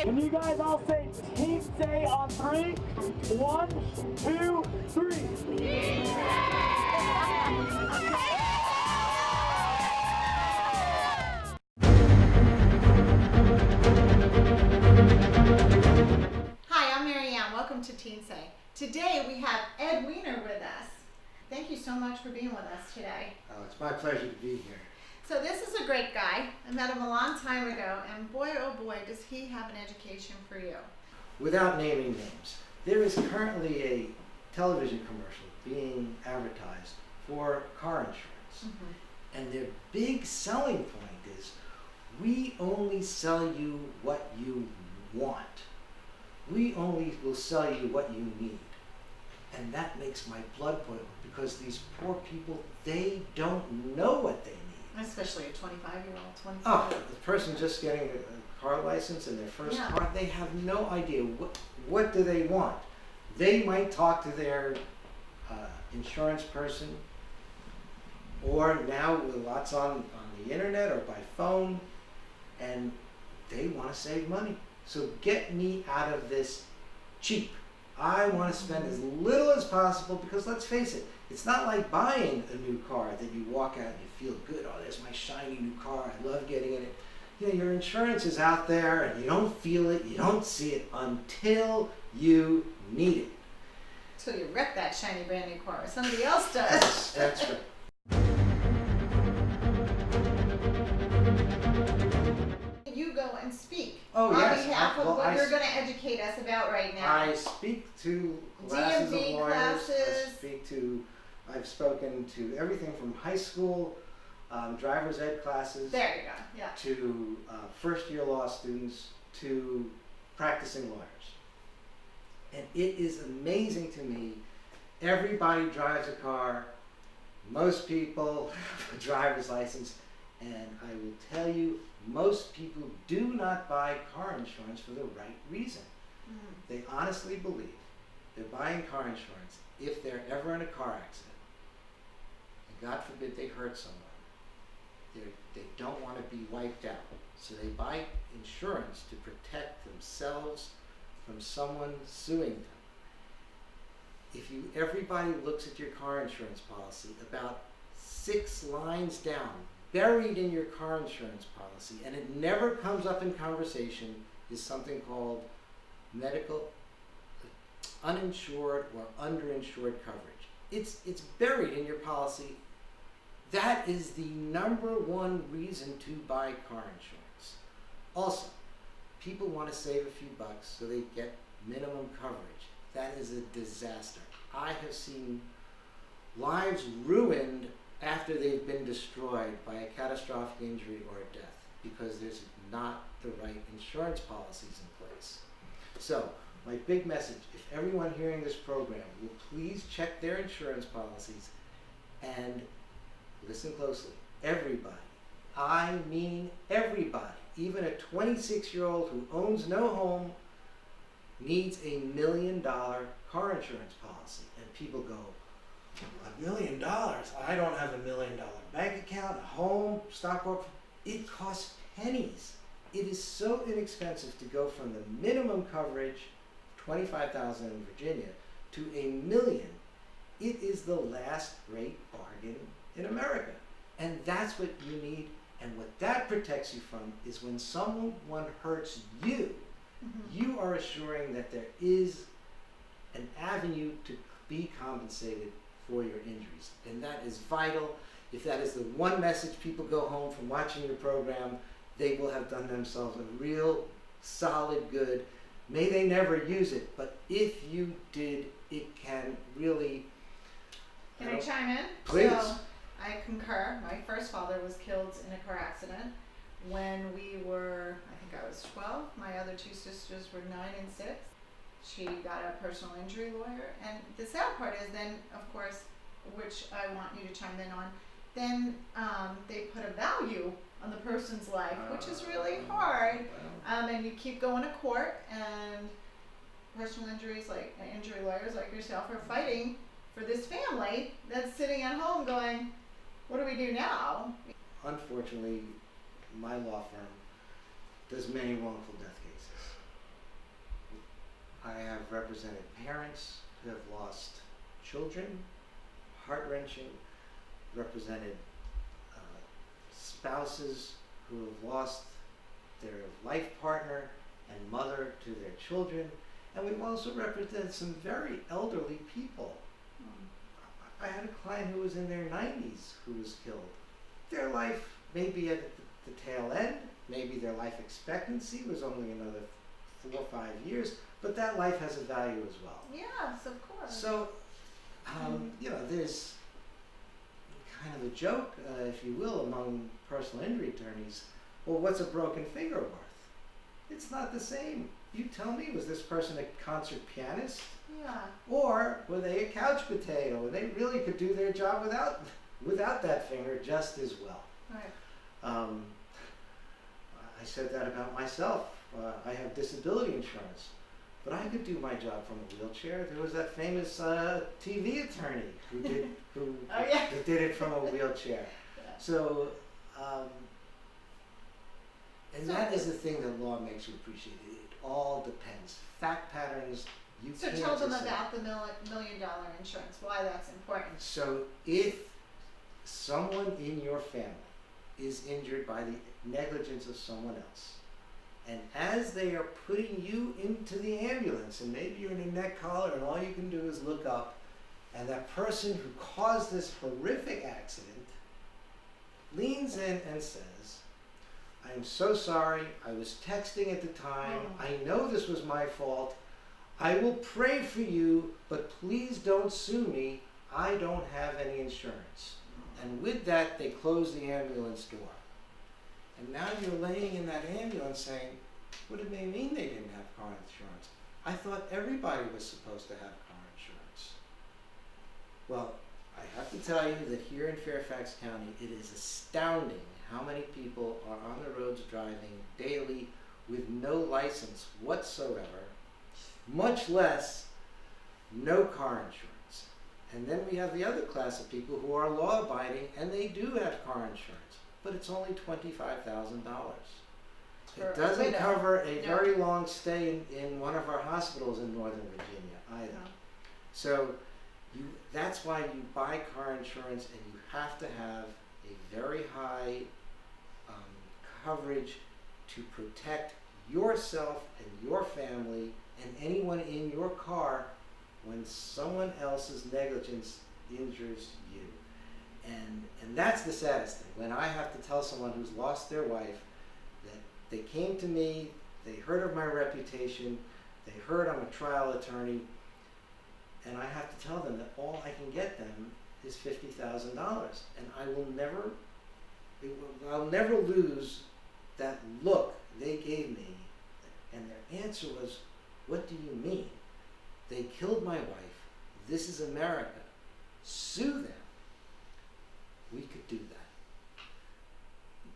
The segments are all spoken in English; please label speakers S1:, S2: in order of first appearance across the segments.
S1: say?
S2: Can you guys all say Team Say on 3? 1, 2, 3.
S3: Hi, I'm Marianne. Welcome to Teen Say. Today we have Ed Weiner with us. Thank you so much for being with us today.
S4: Oh, it's my pleasure to be here.
S3: So this is a great guy. I met him a long time ago, and boy, oh boy, does he have an education for you.
S4: Without naming names, there is currently a television commercial being advertised for car insurance.
S3: Mm-hmm.
S4: And their big selling point is, we only sell you what you want. We only will sell you what you need. And that makes my blood boil, because these poor people, they don't know what they need.
S3: Especially a 25-year-old,
S4: Oh, the person just getting a car license and their first car, they have no idea what do they want. They might talk to their insurance person, or now with lots on the internet or by phone, and they want to save money. So get me out of this cheap. I want to spend as little as possible, because let's face it, it's not like buying a new car that you walk out and you feel good. Oh, there's my shiny new car. I love getting in it. You know, your insurance is out there and you don't feel it, you don't see it until you need it.
S3: Until you wreck that shiny brand new car, or somebody else does.
S4: That's right.
S3: You go and speak
S4: Oh,
S3: on
S4: yes.
S3: behalf of what you're going to educate us about right now.
S4: I speak to classes of
S3: DMV
S4: lawyers.
S3: classes.
S4: I've spoken to everything from high school, driver's ed classes,
S3: There you go. Yeah.
S4: to first-year law students, to practicing lawyers. And it is amazing to me. Everybody drives a car. Most people have a driver's license. And I will tell you, most people do not buy car insurance for the right reason. They honestly believe they're buying car insurance if they're ever in a car accident, and God forbid they hurt someone. They don't want to be wiped out. So they buy insurance to protect themselves from someone suing them. If everybody looks at your car insurance policy, about 6 lines down, buried in your car insurance policy, and it never comes up in conversation, is something called medical uninsured or underinsured coverage. It's buried in your policy. That is the #1 reason to buy car insurance. Also, people want to save a few bucks, so they get minimum coverage. That is a disaster. I have seen lives ruined after they've been destroyed by a catastrophic injury or a death, because there's not the right insurance policies in place. So, my big message, if everyone hearing this program will please check their insurance policies and listen closely. Everybody, I mean everybody, even a 26-year-old who owns no home, needs $1 million car insurance policy. And people go, $1 million? I don't have $1 million bank account, a home, stock broker. It costs pennies. It is so inexpensive to go from the minimum coverage, $25,000 in Virginia, to $1 million. It is the last great bargain in America. And that's what you need. And what that protects you from is when someone hurts you, you are assuring that there is an avenue to be compensated for your injuries. And that is vital. If that is the one message people go home from watching your program, they will have done themselves a real solid good. May they never use it, but if you did, it can really...
S3: Can I chime in?
S4: Please.
S3: So, I concur. My first father was killed in a car accident when we were, I think I was 12. My other 2 sisters were 9 and 6. She got a personal injury lawyer. And the sad part is then, of course, which I want you to chime in on, then they put a value on the person's life, which is really hard. And you keep going to court, and personal injuries, like injury lawyers like yourself, are fighting for this family that's sitting at home going, what do we do now?
S4: Unfortunately, my law firm does many wrongful death cases. I have represented parents who have lost children, heart-wrenching, represented spouses who have lost their life partner and mother to their children, and we've also represented some very elderly people. I had a client who was in their 90s who was killed. Their life may be at the tail end, maybe their life expectancy was only another 4 or 5 years, but that life has a value as well.
S3: Yes, of course.
S4: So, there's kind of a joke, if you will, among personal injury attorneys. Well, what's a broken finger worth? It's not the same. You tell me, was this person a concert pianist?
S3: Yeah.
S4: Or were they a couch potato? They really could do their job without that finger just as well.
S3: Right.
S4: I said that about myself. I have disability insurance, but I could do my job from a wheelchair. There was that famous TV attorney who did it from a wheelchair.
S3: Yeah.
S4: So, that is the thing that law makes you appreciate. It all depends. Fact patterns.
S3: So tell them about the $1 million insurance, why that's important.
S4: So if someone in your family is injured by the negligence of someone else, and as they are putting you into the ambulance, and maybe you're in a neck collar and all you can do is look up, and that person who caused this horrific accident leans in and says, I am so sorry, I was texting at the time, I know this was my fault, I will pray for you, but please don't sue me, I don't have any insurance. And with that, they close the ambulance door. And now you're laying in that ambulance saying, what did they mean they didn't have car insurance? I thought everybody was supposed to have car insurance. Well, I have to tell you that here in Fairfax County, it is astounding how many people are on the roads driving daily with no license whatsoever, much less no car insurance. And then we have the other class of people who are law-abiding and they do have car insurance, but it's only $25,000. It doesn't cover a very long stay in one of our hospitals in Northern Virginia either. No. So that's why you buy car insurance, and you have to have a very high coverage to protect yourself and your family and anyone in your car when someone else's negligence injures you. And that's the saddest thing. When I have to tell someone who's lost their wife that they came to me, they heard of my reputation, they heard I'm a trial attorney, and I have to tell them that all I can get them is $50,000, and I'll never lose that look they gave me. And their answer was, what do you mean? They killed my wife. This is America. Sue them. We could do that.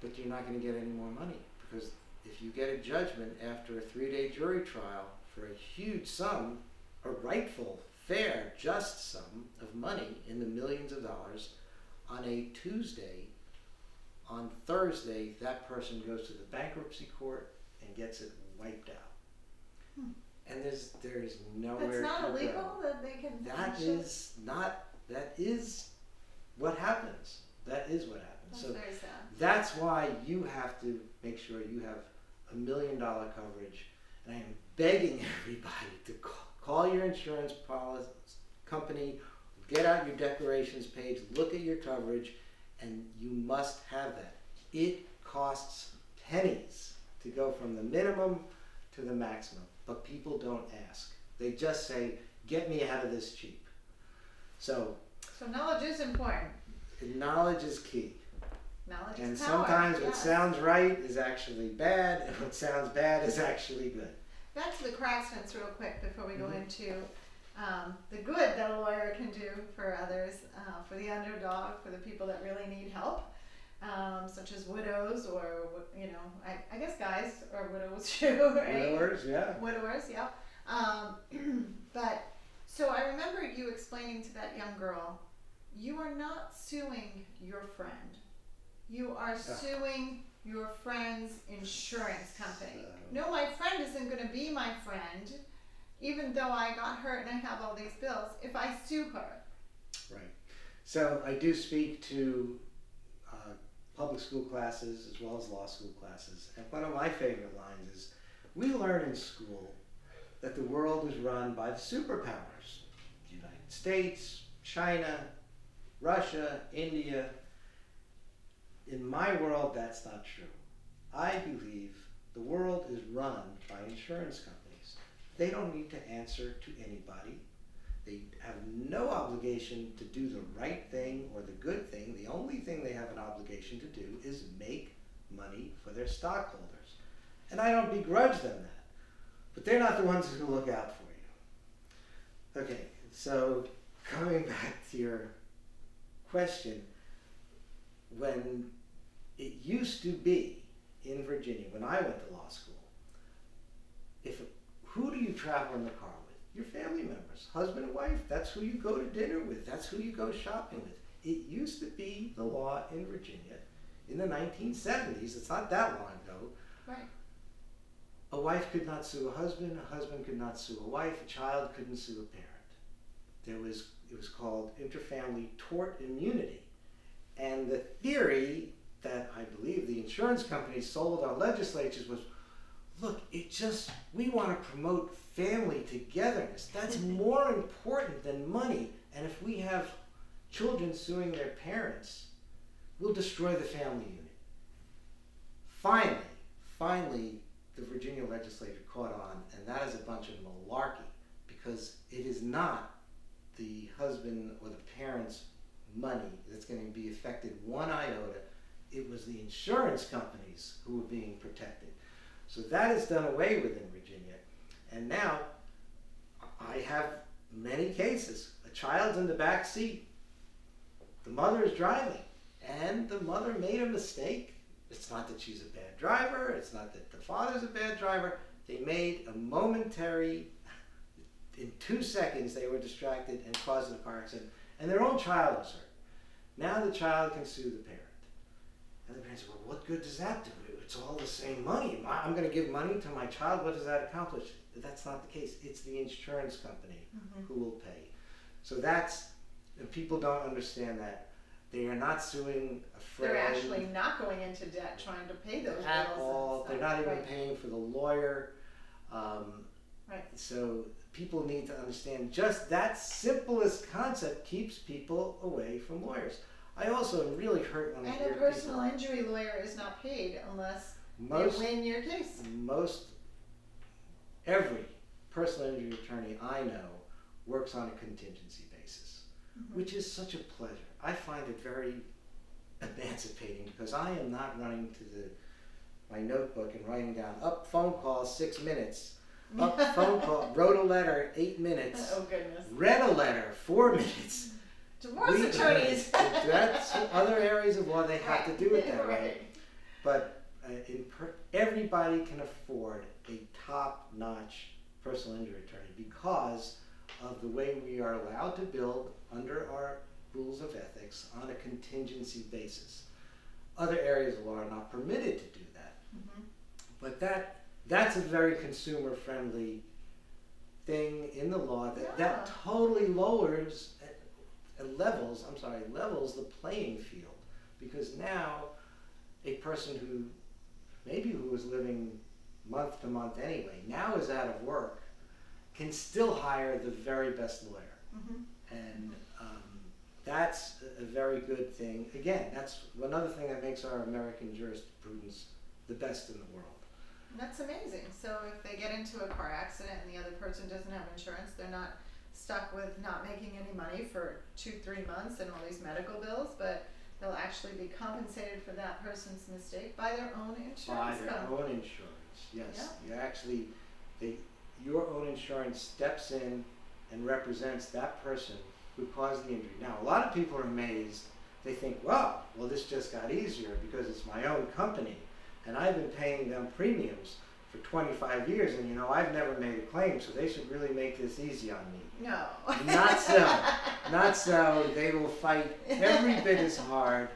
S4: But you're not going to get any more money, because if you get a judgment after a 3-day jury trial for a huge sum, a rightful, fair, just sum of money in the millions of dollars on a Tuesday, on Thursday, that person goes to the bankruptcy court and gets it wiped out. And there's nowhere
S3: It's not
S4: to
S3: illegal
S4: go.
S3: that they can...
S4: That is what happens. That is what happens.
S3: That's
S4: So
S3: very sad.
S4: that's why you have to make sure you have $1 million coverage. And I am begging everybody to call your insurance policy company, get out your declarations page, look at your coverage, and you must have that. It costs pennies to go from the minimum to the maximum, but people don't ask. They just say, get me out of this cheap. So
S3: knowledge is important.
S4: Knowledge is key.
S3: Knowledge
S4: And
S3: is power.
S4: sometimes what sounds right is actually bad, and what sounds bad is actually good.
S3: Back to the car accidents real quick before we go into the good that a lawyer can do for others, for the underdog, for the people that really need help, such as widows or, I guess guys are widows too, right?
S4: Widowers, yeah.
S3: Widowers, yeah. But, so I remember you explaining to that young girl, you are not suing your friend. You are suing your friend's insurance company. No, my friend isn't going to be my friend even though I got hurt and I have all these bills, if I sue her?
S4: Right. So I do speak to public school classes as well as law school classes. And one of my favorite lines is, we learn in school that the world is run by the superpowers. The United States, China, Russia, India. In my world, that's not true. I believe the world is run by insurance companies. They don't need to answer to anybody. They have no obligation to do the right thing or the good thing. The only thing they have an obligation to do is make money for their stockholders. And I don't begrudge them that. But they're not the ones who look out for you. Okay, so coming back to your question, when it used to be in Virginia, when I went to law school, who do you travel in the car with? Your family members, husband and wife. That's who you go to dinner with. That's who you go shopping with. It used to be the law in Virginia in the 1970s. It's not that long ago.
S3: Right.
S4: A wife could not sue a husband could not sue a wife, a child couldn't sue a parent. It was called interfamily tort immunity. And the theory that I believe the insurance companies sold our legislatures was, look, we want to promote family togetherness. That's more important than money. And if we have children suing their parents, we'll destroy the family unit. Finally, the Virginia legislature caught on, and that is a bunch of malarkey, because it is not the husband or the parent's money that's going to be affected one iota. It was the insurance companies who were being protected. So that is done away with in Virginia. And now I have many cases. A child's in the back seat. The mother is driving, and the mother made a mistake. It's not that she's a bad driver. It's not that the father's a bad driver. They made a momentary, in 2 seconds they were distracted and caused a car accident, and their own child was hurt. Now the child can sue the parent. And the parent said, well, what good does that do? It's all the same money. I'm going to give money to my child. What does that accomplish? That's not the case. It's the insurance company who will pay. So people don't understand that. They are not suing a friend.
S3: They're actually not going into debt trying to pay those bills.
S4: At all. They're not even
S3: right.
S4: paying for the lawyer.
S3: Right.
S4: So people need to understand just that simplest concept keeps people away from lawyers. I also am really hurt when I hear
S3: And a personal injury lawyer is not paid unless they win your case.
S4: Every personal injury attorney I know works on a contingency basis, which is such a pleasure. I find it very emancipating because I am not running to my notebook and writing down, phone call, 6 minutes, phone call, wrote a letter, 8 minutes,
S3: oh goodness,
S4: read a letter, 4 minutes.
S3: Divorce attorneys.
S4: That's other areas of law, they have to do it that way.
S3: Right.
S4: But everybody can afford a top-notch personal injury attorney because of the way we are allowed to build under our rules of ethics on a contingency basis. Other areas of law are not permitted to do that. But that's a very consumer-friendly thing in the law that totally levels the playing field, because now a person who was living month to month anyway, now is out of work, can still hire the very best lawyer. And that's a very good thing. Again, that's another thing that makes our American jurisprudence the best in the world.
S3: That's amazing. So if they get into a car accident and the other person doesn't have insurance, they're not stuck with not making any money for 2-3 months and all these medical bills, but they'll actually be compensated for that person's mistake by their own insurance company.
S4: By their own insurance, yes. Yeah. Your own insurance steps in and represents that person who caused the injury. Now, a lot of people are amazed. They think, well, this just got easier because it's my own company, and I've been paying them premiums for 25 years, and I've never made a claim, so they should really make this easy on me.
S3: No.
S4: Not so. Not so. They will fight every bit as hard,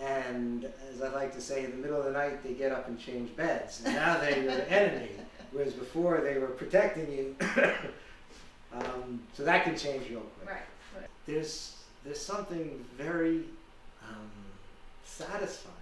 S4: and as I like to say, in the middle of the night, they get up and change beds, and now they're your enemy. whereas before they were protecting you. So that can change real quick.
S3: Right.
S4: There's something very satisfying.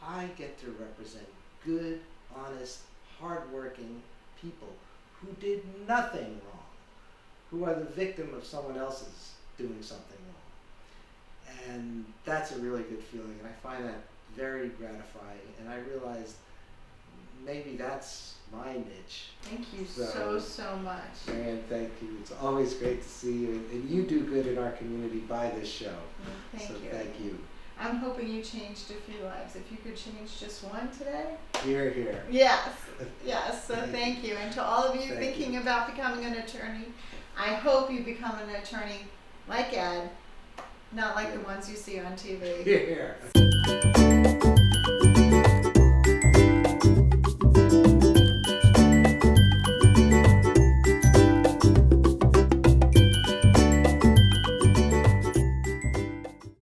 S4: I get to represent good, honest, hardworking people who did nothing wrong, who are the victim of someone else's doing something wrong. And that's a really good feeling, and I find that very gratifying, and I realized maybe that's my niche.
S3: Thank you so much.
S4: And thank you. It's always great to see you, and you do good in our community by this show.
S3: Thank you.
S4: Thank you.
S3: I'm hoping you changed a few lives. If you could change just one today.
S4: Hear, hear.
S3: Yes. So thank you. And to all of you thinking about becoming an attorney, I hope you become an attorney like Ed, not like the ones you see on TV.
S4: Hear, hear.